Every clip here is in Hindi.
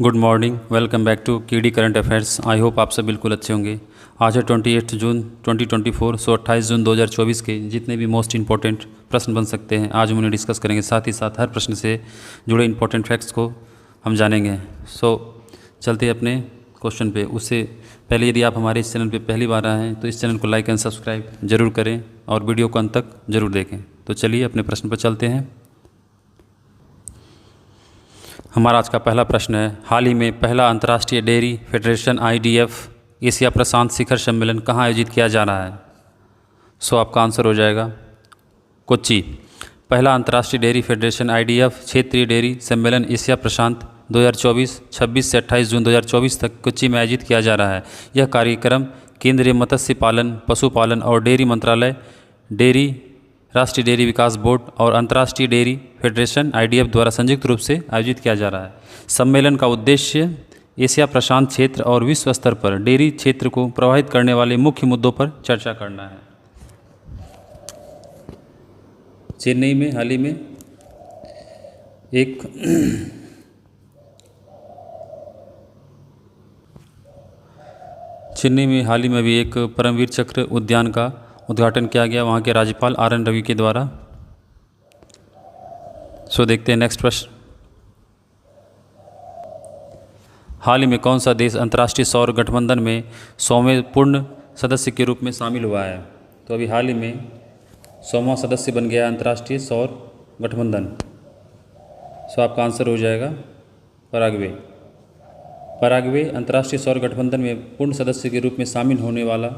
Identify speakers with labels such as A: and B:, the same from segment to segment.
A: Good morning, welcome back to KD current affairs. I hope आप सब बिल्कुल अच्छे होंगे। आज है 28 जून 2024, सो 28 जून 2024 के जितने भी मोस्ट इंपॉर्टेंट प्रश्न बन सकते हैं आज हम उन्हें डिस्कस करेंगे। साथ ही साथ हर प्रश्न से जुड़े इंपॉर्टेंट फैक्ट्स को हम जानेंगे। सो चलते हैं अपने क्वेश्चन पे। उससे पहले यदि आप हमारे इस चैनल पे पहली बार आए हैं तो इस चैनल को लाइक एंड सब्सक्राइब जरूर करें और वीडियो को अंत तक जरूर देखें। तो चलिए अपने प्रश्न पर चलते हैं। हमारा आज का पहला प्रश्न है, हाल ही में पहला अंतर्राष्ट्रीय डेयरी फेडरेशन IDF एशिया प्रशांत शिखर सम्मेलन कहाँ आयोजित किया जा रहा है? सो आपका आंसर हो जाएगा कोच्चि। पहला अंतर्राष्ट्रीय डेयरी फेडरेशन IDF क्षेत्रीय डेयरी सम्मेलन एशिया प्रशांत 2024 26 से 28 जून 2024 तक कोच्चि में आयोजित किया जा रहा है। यह कार्यक्रम केंद्रीय मत्स्य पालन, पशुपालन और डेयरी मंत्रालय, डेयरी राष्ट्रीय डेयरी विकास बोर्ड और अंतर्राष्ट्रीय डेयरी फेडरेशन IDF द्वारा संयुक्त रूप से आयोजित किया जा रहा है। सम्मेलन का उद्देश्य एशिया प्रशांत क्षेत्र और विश्व स्तर पर डेयरी क्षेत्र को प्रभावित करने वाले मुख्य मुद्दों पर चर्चा करना है। चेन्नई में हाल ही में भी एक परमवीर चक्र उद्यान का उद्घाटन किया गया वहाँ के राज्यपाल RN रवि के द्वारा। सो देखते हैं नेक्स्ट प्रश्न। हाल ही में कौन सा देश अंतर्राष्ट्रीय सौर गठबंधन में 100वें पूर्ण सदस्य के रूप में शामिल हुआ है? तो अभी हाल ही में 100वां सदस्य बन गया अंतर्राष्ट्रीय सौर गठबंधन। सो आपका आंसर हो जाएगा पराग्वे। पराग्वे अंतर्राष्ट्रीय सौर गठबंधन में पूर्ण सदस्य के रूप में शामिल होने वाला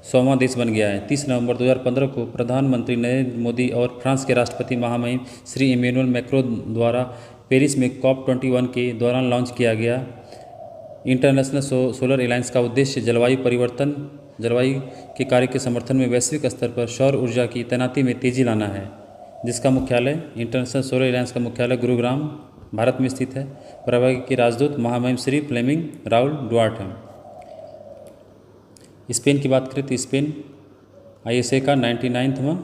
A: 100वां देश बन गया है। 30 नवंबर 2015 को प्रधानमंत्री नरेंद्र मोदी और फ्रांस के राष्ट्रपति महामहिम श्री इमैनुअल मैक्रों द्वारा पेरिस में COP21 के दौरान लॉन्च किया गया इंटरनेशनल सोलर अलायंस का उद्देश्य जलवायु के कार्य के समर्थन में वैश्विक स्तर पर सौर ऊर्जा की तैनाती में तेजी लाना है, जिसका मुख्यालय इंटरनेशनल सोलर अलायंस का मुख्यालय गुरुग्राम भारत में स्थित है। पराग्वे के राजदूत महामहिम श्री फ्लेमिंग राउल डुआर्ट हैं। स्पेन की बात करें तो स्पेन ISA का 99वां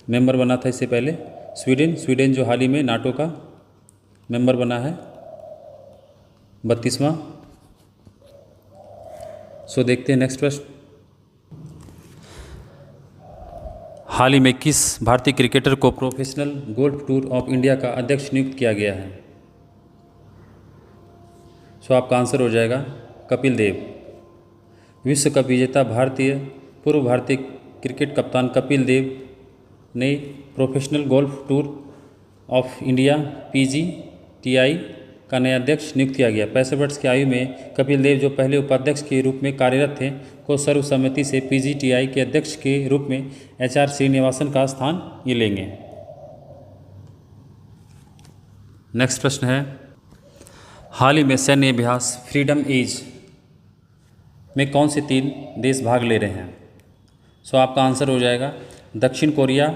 A: मेंबर बना था इससे पहले। स्वीडन जो हाल ही में नाटो का मेंबर बना है 32वां। सो देखते हैं नेक्स्ट प्रश्न। हाल ही में किस भारतीय क्रिकेटर को professional golf tour of India का अध्यक्ष नियुक्त किया गया है? सो आपका आंसर हो जाएगा कपिल देव। विश्व कप विजेता पूर्व भारतीय क्रिकेट कप्तान कपिल देव ने professional golf tour of India PGTI का नया अध्यक्ष नियुक्त किया गया। 65 वर्ष की आयु में कपिल देव, जो पहले उपाध्यक्ष के रूप में कार्यरत थे, को सर्वसम्मति से PGTI के अध्यक्ष के रूप में HR श्रीनिवासन का स्थान ये लेंगे। नेक्स्ट प्रश्न है, हाल ही में सैन्य अभ्यास फ्रीडम एज में कौन से 3 देश भाग ले रहे हैं? सो आपका आंसर हो जाएगा दक्षिण कोरिया,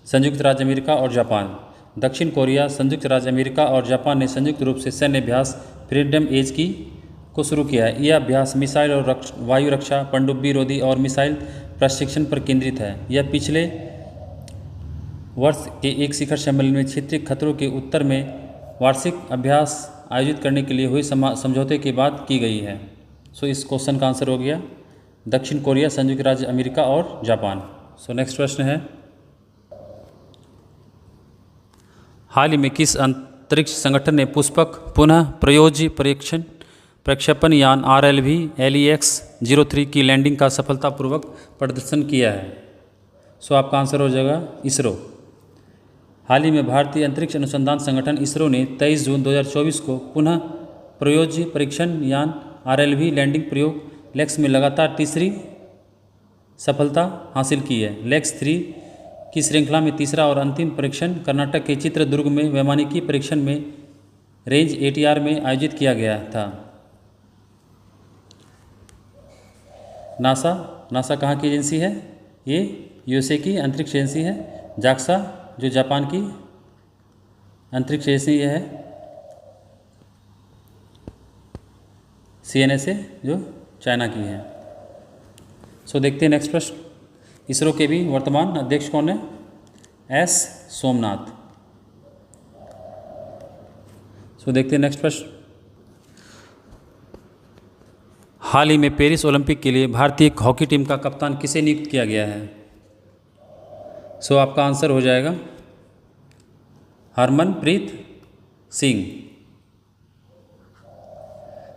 A: संयुक्त राज्य अमेरिका और जापान। दक्षिण कोरिया, संयुक्त राज्य अमेरिका और जापान ने संयुक्त रूप से सैन्य अभ्यास फ्रीडम एज को शुरू किया है। यह अभ्यास मिसाइल और वायु रक्षा, पनडुब्बी रोधी और मिसाइल प्रशिक्षण पर केंद्रित है। यह पिछले वर्ष के एक शिखर सम्मेलन में क्षेत्रीय खतरों के उत्तर में वार्षिक अभ्यास आयोजित करने के लिए हुए समझौते के बाद की गई है। सो इस क्वेश्चन का आंसर हो गया दक्षिण कोरिया, संयुक्त राज्य अमेरिका और जापान। सो नेक्स्ट प्रश्न है, हाल ही में किस अंतरिक्ष संगठन ने पुष्पक पुनः प्रयोज्य प्रक्षेपण यान RLV LEX-03 की लैंडिंग का सफलतापूर्वक प्रदर्शन किया है? सो आपका आंसर हो जाएगा इसरो। हाल ही में भारतीय अंतरिक्ष अनुसंधान संगठन इसरो ने 23 जून 2024 को पुनः प्रयोज्य परीक्षण यान RLV लैंडिंग प्रयोग LEX में लगातार तीसरी सफलता हासिल की है। LEX-3 की श्रृंखला में तीसरा और अंतिम परीक्षण कर्नाटक के चित्रदुर्ग में वैमानिकी परीक्षण में रेंज ATR में आयोजित किया गया था। नासा कहाँ की एजेंसी है? ये USA की अंतरिक्ष एजेंसी है। JAXA जो जापान की अंतरिक्ष एजेंसी है। CNSA जो चाइना की है। सो देखते हैं नेक्स्ट प्रश्न। इसरो के भी वर्तमान अध्यक्ष कौन है? S सोमनाथ। सो देखते हैं नेक्स्ट प्रश्न। हाल ही में पेरिस ओलंपिक के लिए भारतीय हॉकी टीम का कप्तान किसे नियुक्त किया गया है? सो आपका आंसर हो जाएगा हरमनप्रीत सिंह।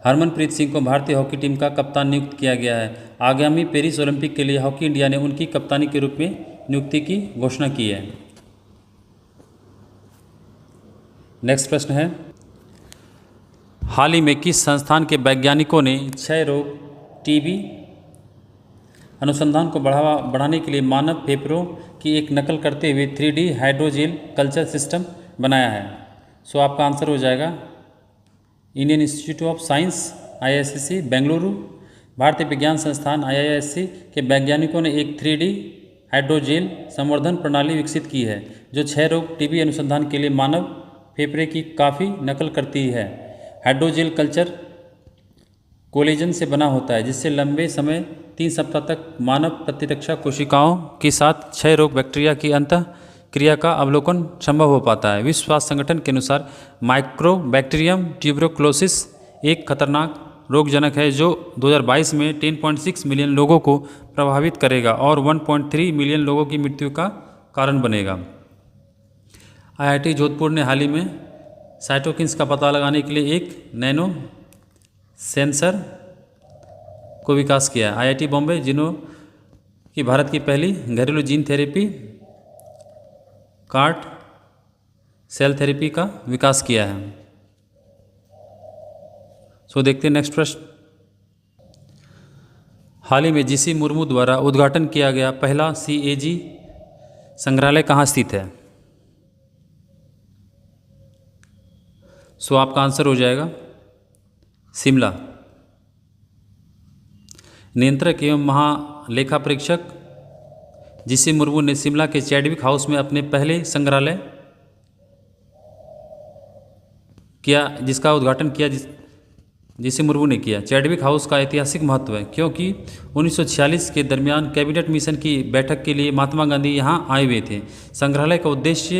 A: हरमनप्रीत सिंह को भारतीय हॉकी टीम का कप्तान नियुक्त किया गया है। आगामी पेरिस ओलंपिक के लिए हॉकी इंडिया ने उनकी कप्तानी के रूप में नियुक्ति की घोषणा की है। नेक्स्ट प्रश्न है, हाल ही में किस संस्थान के वैज्ञानिकों ने क्षय रोग टीबी अनुसंधान को बढ़ाने के लिए मानव फेफड़ों की एक नकल करते हुए 3D हाइड्रोजेल कल्चर सिस्टम बनाया है? सो आपका आंसर हो जाएगा Indian institute of science IISc Bengaluru. भारतीय विज्ञान संस्थान IISc के वैज्ञानिकों ने एक 3D हाइड्रोजेल संवर्धन प्रणाली विकसित की है जो क्षय रोग टीबी अनुसंधान के लिए मानव फेफड़े की काफ़ी नकल करती है। हाइड्रोजेल कल्चर कोलेजन से बना होता है जिससे लंबे समय 3 सप्ताह तक मानव प्रतिरक्षा कोशिकाओं के साथ क्षय रोग बैक्टीरिया की अंतः क्रिया का अवलोकन संभव हो पाता है। विश्व स्वास्थ्य संगठन के अनुसार माइक्रोबैक्टीरियम ट्यूबरकुलोसिस एक खतरनाक रोगजनक है जो 2022 में 10.6 मिलियन लोगों को प्रभावित करेगा और 1.3 मिलियन लोगों की मृत्यु का कारण बनेगा। IIT जोधपुर ने हाल ही में साइटोकिन्स का पता लगाने के लिए एक नैनो सेंसर को विकास किया है। IIT बॉम्बे जिन्हों की भारत की पहली घरेलू gene therapy CAR T cell therapy का विकास किया है। सो देखते हैं नेक्स्ट प्रश्न। हाल ही में GC मुर्मू द्वारा उद्घाटन किया गया पहला CAG संग्रहालय कहाँ स्थित है? सो आपका आंसर हो जाएगा शिमला। नियंत्रक एवं महालेखा परीक्षक GC मुर्मू ने शिमला के चैडविक हाउस में अपने पहले संग्रहालय किया जिसका उद्घाटन किया GC मुर्मू ने किया। चैडविक हाउस का ऐतिहासिक महत्व है क्योंकि 1946 के दरमियान कैबिनेट मिशन की बैठक के लिए महात्मा गांधी यहां आए हुए थे। संग्रहालय का उद्देश्य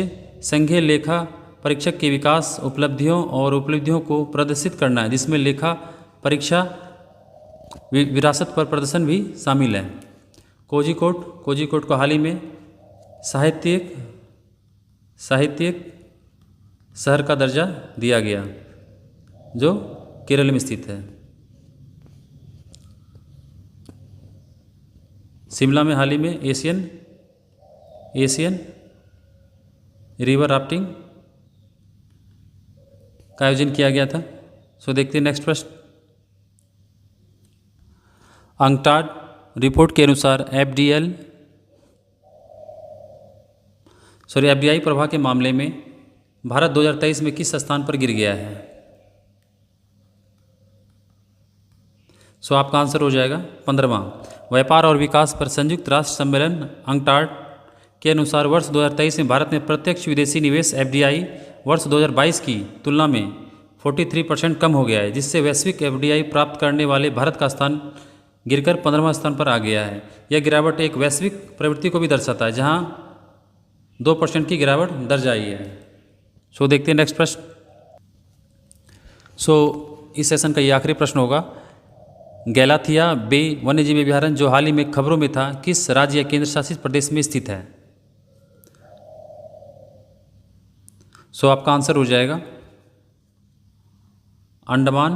A: संघीय लेखा परीक्षक के विकास उपलब्धियों को प्रदर्शित करना है जिसमें लेखा परीक्षा विरासत पर प्रदर्शन भी शामिल है। कोझिकोड को हाल ही में साहित्यिक शहर का दर्जा दिया गया जो केरल में स्थित है। शिमला में हाल ही में एशियन रिवर राफ्टिंग का आयोजन किया गया था। सो देखते हैं नेक्स्ट प्रश्न। अंकटाड रिपोर्ट के अनुसार FDI प्रवाह के मामले में भारत 2023 में किस स्थान पर गिर गया है? सो आपका आंसर हो जाएगा 15वां। व्यापार और विकास पर संयुक्त राष्ट्र सम्मेलन अंकटाड के अनुसार वर्ष 2023 में भारत में प्रत्यक्ष विदेशी निवेश FDI वर्ष 2022 की तुलना में 43% कम हो गया है जिससे वैश्विक FDI प्राप्त करने वाले भारत का स्थान गिरकर 15वां स्थान पर आ गया है। यह गिरावट एक वैश्विक प्रवृत्ति को भी दर्शाता है जहां 2% की गिरावट दर्ज आई है। सो देखते हैं नेक्स्ट प्रश्न। सो इस सेशन का ये आखिरी प्रश्न होगा। गैलाथिया बे वन्यजीव अभयारण्य जो हाल ही में खबरों में था किस राज्य या केंद्र शासित प्रदेश में स्थित है? सो आपका आंसर हो जाएगा अंडमान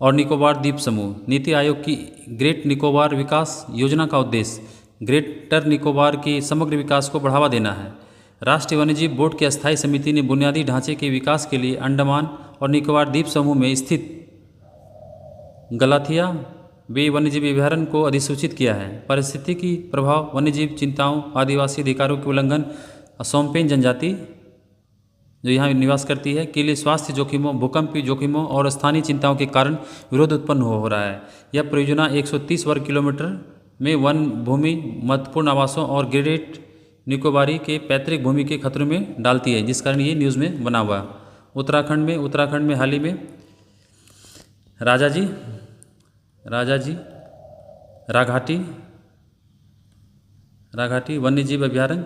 A: और निकोबार द्वीप समूह। नीति आयोग की ग्रेट निकोबार विकास योजना का उद्देश्य ग्रेटर निकोबार के समग्र विकास को बढ़ावा देना है। राष्ट्रीय वन्यजीव बोर्ड की अस्थायी समिति ने बुनियादी ढांचे के विकास के लिए अंडमान और निकोबार द्वीप समूह में स्थित गलाथिया बे वन्यजीव अभयारण्य को अधिसूचित किया है। पारिस्थितिकी प्रभाव, वन्यजीव चिंताओं, आदिवासी अधिकारों के उल्लंघन, सोम्पेन जनजाति जो यहाँ निवास करती है के लिए स्वास्थ्य जोखिमों, भूकंपीय जोखिमों और स्थानीय चिंताओं के कारण विरोध उत्पन्न हो रहा है। यह परियोजना 130 वर्ग किलोमीटर में वन भूमि, महत्वपूर्ण आवासों और ग्रेट निकोबारी के पैतृक भूमि के खतरों में डालती है जिस कारण ये न्यूज़ में बना हुआ। उत्तराखंड में हाल ही में राघाटी वन्यजीव अभयारण्य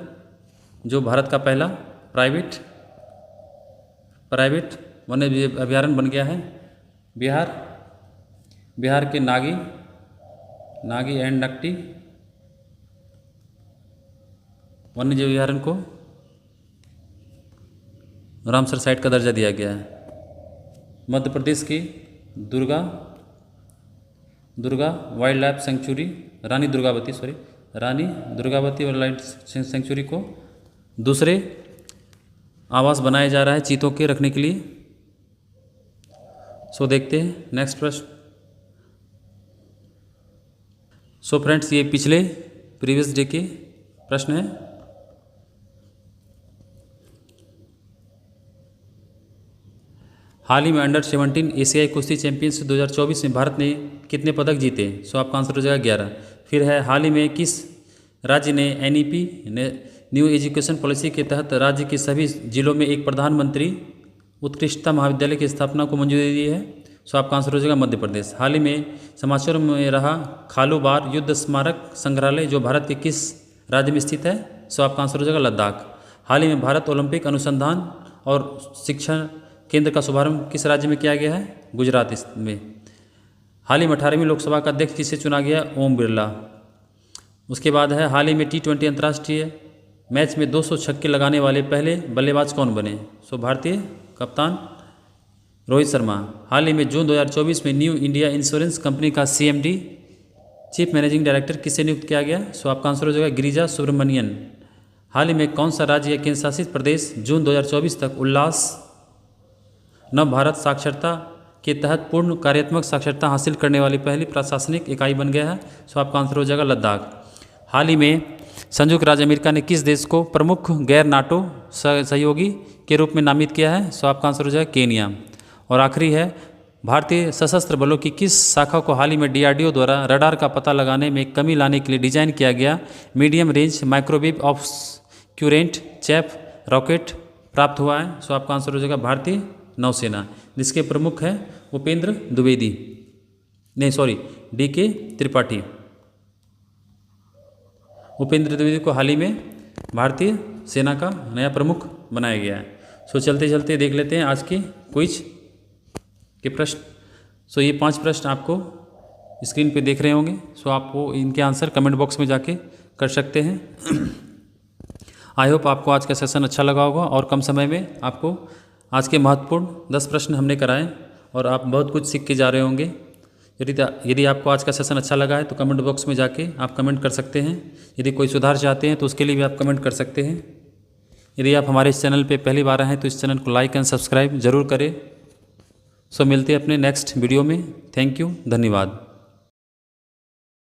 A: जो भारत का पहला प्राइवेट प्राइवेट वन्य जीव अभ्यारण्य बन गया है बिहार के नागी एंड नकटी वन्य जीव अभ्यारण्य को रामसर साइट का दर्जा दिया गया है। मध्य प्रदेश की Durga wild life sanctuary Rani Durgavati wild life sanctuary को दूसरे आवास बनाया जा रहा है चीतों के रखने के लिए। सो देखते हैं नेक्स्ट प्रश्न। सो फ्रेंड्स, ये पिछले प्रीवियस डे के प्रश्न हैं। हाल ही में अंडर 17 एशियाई कुश्ती चैंपियनशिप 2024 में भारत ने कितने पदक जीते? सो आपका आंसर हो जाएगा 11। फिर है हाल ही में किस राज्य ने NEP न्यू एजुकेशन पॉलिसी के तहत राज्य के सभी जिलों में एक प्रधानमंत्री उत्कृष्टता महाविद्यालय की स्थापना को मंजूरी दी है? सो आपका आंसर हो जाएगा मध्य प्रदेश। हाल ही में समाचारों में रहा खालूबार युद्ध स्मारक संग्रहालय जो भारत के किस राज्य में स्थित है? सो आपका आंसर हो जाएगा लद्दाख। हाल ही में भारत ओलंपिक अनुसंधान और शिक्षण केंद्र का शुभारंभ किस राज्य में किया गया है? गुजरात में। हाल ही में 18वीं लोकसभा का अध्यक्ष किसे चुना गया? ओम बिरला। उसके बाद है हाल ही में T20 अंतर्राष्ट्रीय मैच में 200 छक्के लगाने वाले पहले बल्लेबाज कौन बने? सो भारतीय कप्तान रोहित शर्मा। हाल ही में जून 2024 में न्यू इंडिया इंश्योरेंस कंपनी का CMD चीफ मैनेजिंग डायरेक्टर किसे नियुक्त किया गया? सो आपका आंसर हो जाएगा गिरिजा सुब्रमणियन। हाल ही में कौन सा राज्य या केंद्र शासित प्रदेश जून 2024 तक उल्लास नव भारत साक्षरता के तहत पूर्ण कार्यात्मक साक्षरता हासिल करने वाली पहली प्रशासनिक इकाई बन गया है? सो आपका आंसर हो जाएगा लद्दाख। हाल ही में संयुक्त राज्य अमेरिका ने किस देश को प्रमुख गैर नाटो सहयोगी के रूप में नामित किया है? सो आपका आंसर हो जाएगा केनिया। और आखिरी है भारतीय सशस्त्र बलों की किस शाखा को हाल ही में DRDO द्वारा रडार का पता लगाने में कमी लाने के लिए डिजाइन किया गया medium range microwave obscurant chaff rocket प्राप्त हुआ है? सो आपका आंसर हो जाएगा भारतीय नौसेना, जिसके प्रमुख हैं उपेंद्र द्विवेदी DK त्रिपाठी। उपेंद्र द्विवेदी को हाल ही में भारतीय सेना का नया प्रमुख बनाया गया है। सो चलते चलते देख लेते हैं आज के क्विज के प्रश्न। सो ये 5 प्रश्न आपको स्क्रीन पे देख रहे होंगे। सो आप वो इनके आंसर कमेंट बॉक्स में जाके कर सकते हैं। आई होप आपको आज का सेशन अच्छा लगा होगा और कम समय में आपको आज के महत्वपूर्ण 10 प्रश्न हमने कराए और आप बहुत कुछ सीख के जा रहे होंगे। यदि आपको आज का सेशन अच्छा लगा है तो कमेंट बॉक्स में जाके आप कमेंट कर सकते हैं। यदि कोई सुधार चाहते हैं तो उसके लिए भी आप कमेंट कर सकते हैं। यदि आप हमारे इस चैनल पे पहली बार आए हैं तो इस चैनल को लाइक एंड सब्सक्राइब जरूर करें। सो मिलते हैं अपने नेक्स्ट वीडियो में। थैंक यू, धन्यवाद।